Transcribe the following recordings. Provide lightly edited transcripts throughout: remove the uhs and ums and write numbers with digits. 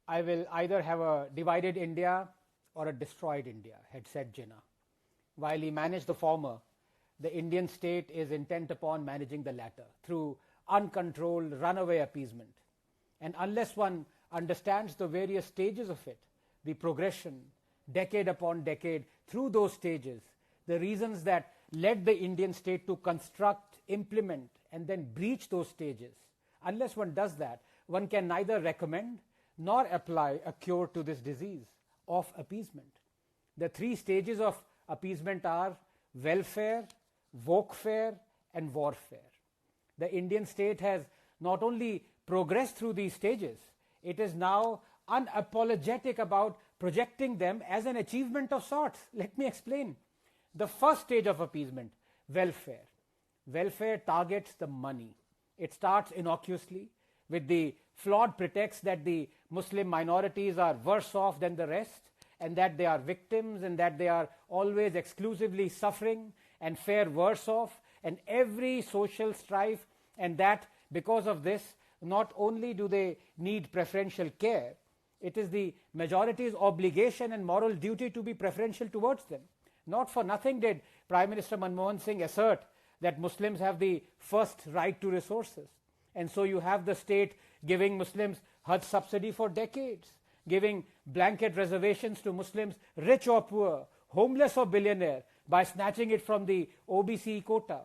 I will either have a divided India or a destroyed India, had said Jinnah. While he managed the former, the Indian state is intent upon managing the latter through uncontrolled runaway appeasement. And unless one understands the various stages of it, the progression, decade upon decade, through those stages, the reasons that led the Indian state to construct, implement, and then breach those stages, unless one does that, one can neither recommend nor apply a cure to this disease of appeasement. The three stages of appeasement are welfare, Wokefare, and warfare. The Indian state has not only progressed through these stages, it is now unapologetic about projecting them as an achievement of sorts. Let me explain. The first stage of appeasement, welfare. Welfare targets the money. It starts innocuously with the flawed pretext that the Muslim minorities are worse off than the rest, and that they are victims, and that they are always exclusively suffering and fare worse off, and every social strife, and that because of this, not only do they need preferential care, it is the majority's obligation and moral duty to be preferential towards them. Not for nothing did Prime Minister Manmohan Singh assert that Muslims have the first right to resources. And so you have the state giving Muslims Hajj subsidy for decades, giving blanket reservations to Muslims, rich or poor, homeless or billionaire, by snatching it from the OBC quota,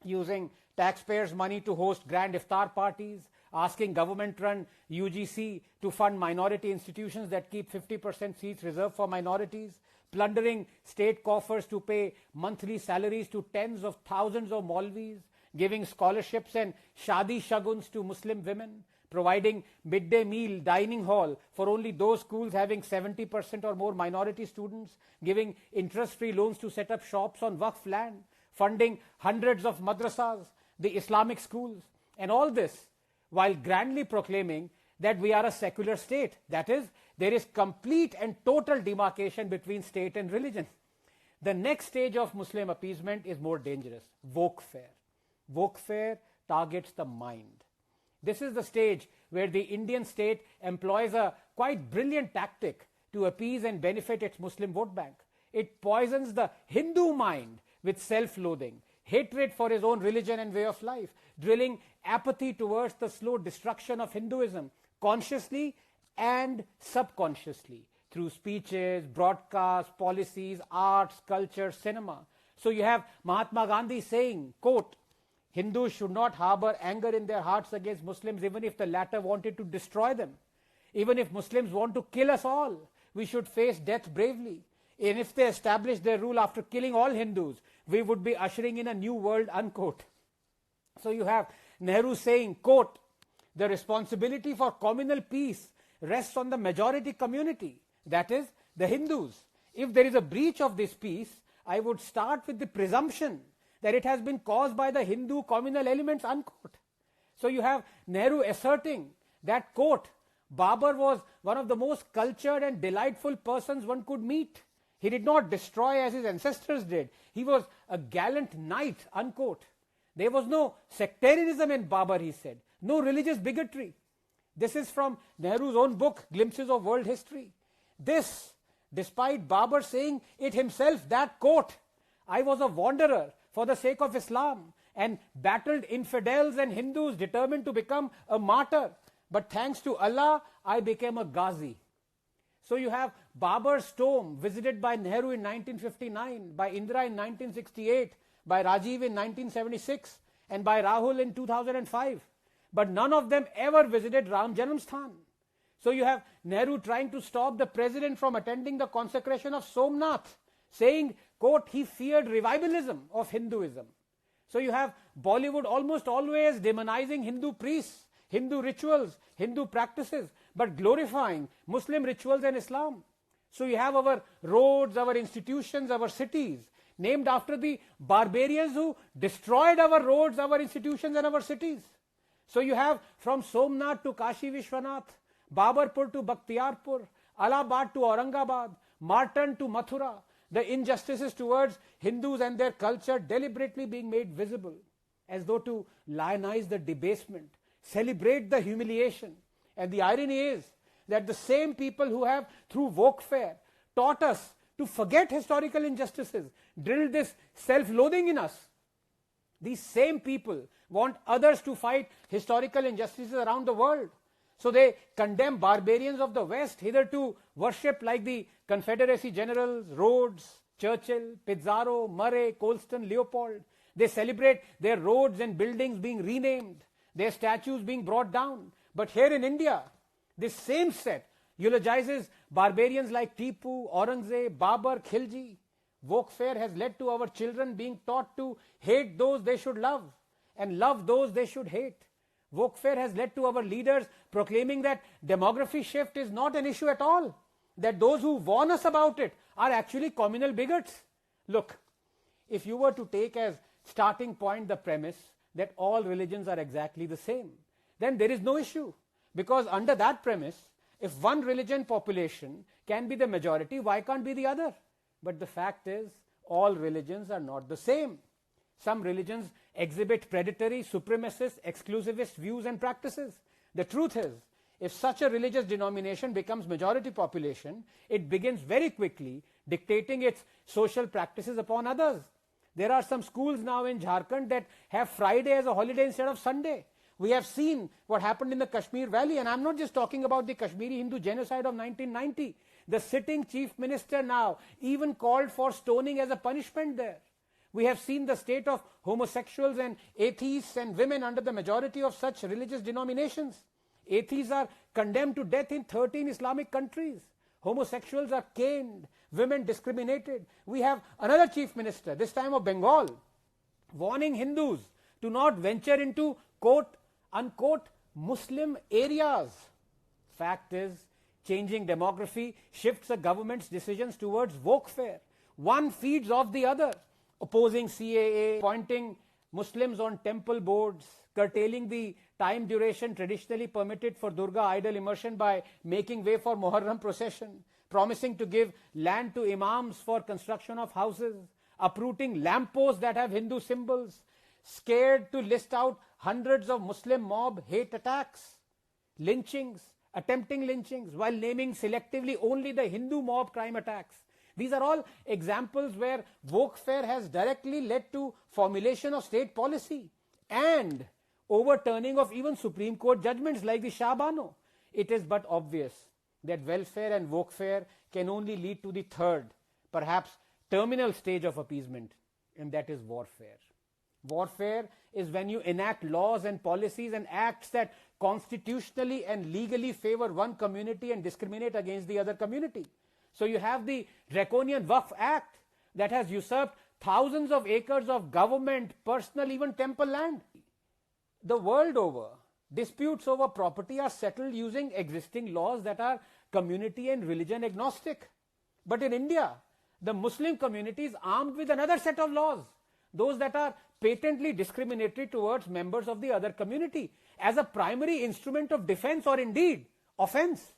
using taxpayers' money to host grand iftar parties, asking government-run UGC to fund minority institutions that keep 50% seats reserved for minorities, plundering state coffers to pay monthly salaries to tens of thousands of Maulvis, giving scholarships and shadi shaguns to Muslim women, providing midday meal dining hall for only those schools having 70% or more minority students, giving interest-free loans to set up shops on Waqf land, funding hundreds of madrasas, the Islamic schools, and all this while grandly proclaiming that we are a secular state. That is, there is complete and total demarcation between state and religion. The next stage of Muslim appeasement is more dangerous, Wokefare. Wokefare targets the mind. This is the stage where the Indian state employs a quite brilliant tactic to appease and benefit its Muslim vote bank. It poisons the Hindu mind with self-loathing, hatred for his own religion and way of life, drilling apathy towards the slow destruction of Hinduism, consciously and subconsciously, through speeches, broadcasts, policies, arts, culture, cinema. So you have Mahatma Gandhi saying, quote, Hindus should not harbor anger in their hearts against Muslims even if the latter wanted to destroy them. Even if Muslims want to kill us all, we should face death bravely. And if they establish their rule after killing all Hindus, we would be ushering in a new world, unquote. So you have Nehru saying, quote, the responsibility for communal peace rests on the majority community, that is, the Hindus. If there is a breach of this peace, I would start with the presumption that it has been caused by the Hindu communal elements, unquote. So you have Nehru asserting that, quote, Babur was one of the most cultured and delightful persons one could meet. He did not destroy as his ancestors did. He was a gallant knight, unquote. There was no sectarianism in Babur, he said. No religious bigotry. This is from Nehru's own book, Glimpses of World History. This, despite Babur saying it himself, that quote, I was a wanderer for the sake of Islam and battled infidels and Hindus determined to become a martyr. But thanks to Allah, I became a ghazi. So you have Babur's tomb visited by Nehru in 1959, by Indira in 1968, by Rajiv in 1976, and by Rahul in 2005. But none of them ever visited Ram Janamsthan. So you have Nehru trying to stop the president from attending the consecration of Somnath, saying, quote, he feared revivalism of Hinduism. So you have Bollywood almost always demonizing Hindu priests, Hindu rituals, Hindu practices, but glorifying Muslim rituals and Islam. So you have our roads, our institutions, our cities, named after the barbarians who destroyed our roads, our institutions, and our cities. So you have from Somnath to Kashi Vishwanath, Babarpur to Bakhtiarpur, Allahabad to Aurangabad, Martan to Mathura, the injustices towards Hindus and their culture deliberately being made visible, as though to lionize the debasement, celebrate the humiliation. And the irony is that the same people who have, through Wokefare, taught us to forget historical injustices, drilled this self-loathing in us, these same people want others to fight historical injustices around the world. So they condemn barbarians of the West, hitherto worshipped like the Confederacy generals, Rhodes, Churchill, Pizarro, Murray, Colston, Leopold. They celebrate their roads and buildings being renamed, their statues being brought down. But here in India, this same set eulogizes barbarians like Tipu, Aurangzeb, Babur, Khilji. Wokefare has led to our children being taught to hate those they should love and love those they should hate. Wokefare has led to our leaders proclaiming that demography shift is not an issue at all, that those who warn us about it are actually communal bigots. Look, if you were to take as starting point the premise that all religions are exactly the same, then there is no issue. Because under that premise, if one religion population can be the majority, why can't be the other? But the fact is, all religions are not the same. Some religions exhibit predatory, supremacist, exclusivist views and practices. The truth is, if such a religious denomination becomes majority population, it begins very quickly dictating its social practices upon others. There are some schools now in Jharkhand that have Friday as a holiday instead of Sunday. We have seen what happened in the Kashmir Valley, and I'm not just talking about the Kashmiri Hindu genocide of 1990. The sitting chief minister now even called for stoning as a punishment there. We have seen the state of homosexuals and atheists and women under the majority of such religious denominations. Atheists are condemned to death in 13 Islamic countries. Homosexuals are caned, women discriminated. We have another chief minister, this time of Bengal, warning Hindus to not venture into quote unquote Muslim areas. Fact is, changing demography shifts a government's decisions towards Wokefare. One feeds off the other. Opposing CAA, appointing Muslims on temple boards, curtailing the time duration traditionally permitted for Durga idol immersion by making way for Muharram procession, promising to give land to imams for construction of houses, uprooting lampposts that have Hindu symbols, scared to list out hundreds of Muslim mob hate attacks, lynchings, attempting lynchings, while naming selectively only the Hindu mob crime attacks. These are all examples where Wokefare has directly led to formulation of state policy and overturning of even Supreme Court judgments like the Shah Bano. It is but obvious that welfare and Wokefare can only lead to the third, perhaps terminal stage of appeasement, and that is warfare. Warfare is when you enact laws and policies and acts that constitutionally and legally favor one community and discriminate against the other community. So you have the draconian Waqf Act that has usurped thousands of acres of government, personal, even temple land. The world over, disputes over property are settled using existing laws that are community and religion agnostic. But in India, the Muslim community is armed with another set of laws, those that are patently discriminatory towards members of the other community as a primary instrument of defense or indeed offense.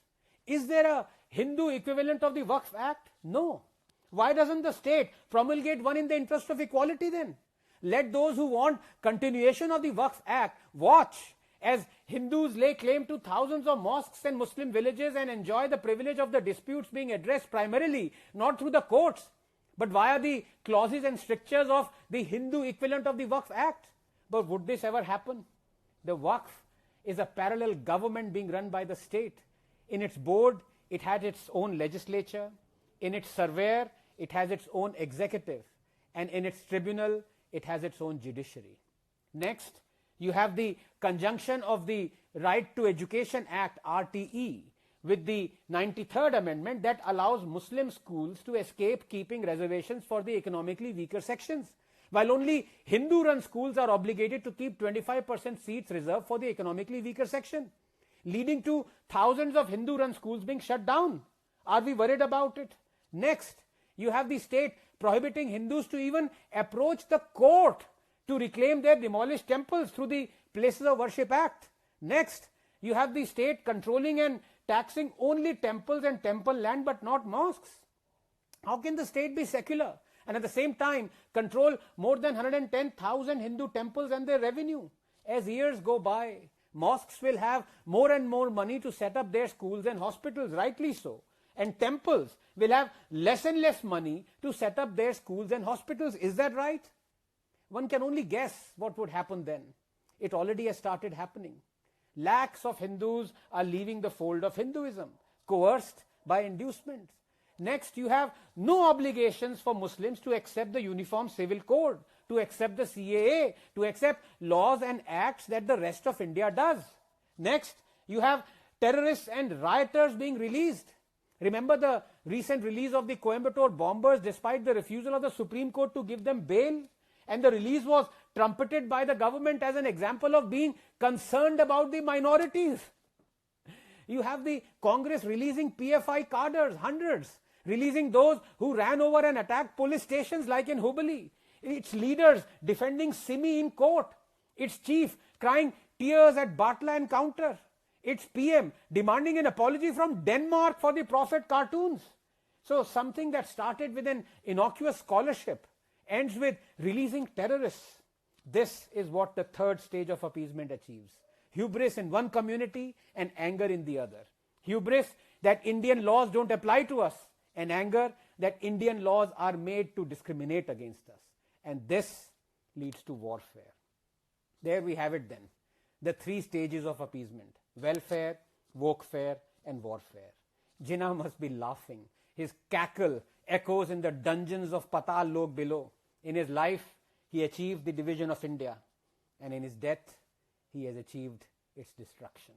Is there a Hindu equivalent of the Waqf Act? No. Why doesn't the state promulgate one in the interest of equality then? Let those who want continuation of the Waqf Act watch as Hindus lay claim to thousands of mosques and Muslim villages and enjoy the privilege of the disputes being addressed primarily not through the courts but via the clauses and strictures of the Hindu equivalent of the Waqf Act. But would this ever happen? The Waqf is a parallel government being run by the state. In its board, it had its own legislature. In its surveyor, it has its own executive. And in its tribunal, it has its own judiciary. Next, you have the conjunction of the Right to Education Act, RTE, with the 93rd Amendment that allows Muslim schools to escape keeping reservations for the economically weaker sections, while only Hindu-run schools are obligated to keep 25% seats reserved for the economically weaker section, leading to thousands of Hindu-run schools being shut down. Are we worried about it? Next, you have the state prohibiting Hindus to even approach the court to reclaim their demolished temples through the Places of Worship Act. Next, you have the state controlling and taxing only temples and temple land but not mosques. How can the state be secular and at the same time control more than 110,000 Hindu temples and their revenue? As years go by, Mosques will have more and more money to set up their schools and hospitals, rightly so. And temples will have less and less money to set up their schools and hospitals. Is that right? One can only guess what would happen then. It already has started happening. Lakhs of Hindus are leaving the fold of Hinduism, coerced by inducements. Next, you have no obligations for Muslims to accept the Uniform Civil Code, to accept the CAA, to accept laws and acts that the rest of India does. Next, you have terrorists and rioters being released. Remember the recent release of the Coimbatore bombers despite the refusal of the Supreme Court to give them bail? And the release was trumpeted by the government as an example of being concerned about the minorities. You have the Congress releasing PFI cadres, hundreds, releasing those who ran over and attacked police stations like in Hubballi. Its leaders defending Simi in court. Its chief crying tears at Batla encounter. Its PM demanding an apology from Denmark for the Prophet cartoons. So something that started with an innocuous scholarship ends with releasing terrorists. This is what the third stage of appeasement achieves. Hubris in one community and anger in the other. Hubris that Indian laws don't apply to us, and anger that Indian laws are made to discriminate against us. And this leads to warfare. There we have it then. The three stages of appeasement: welfare, wokefare, and warfare. Jinnah must be laughing. His cackle echoes in the dungeons of Patal Lok below. In his life, he achieved the division of India, and in his death, he has achieved its destruction.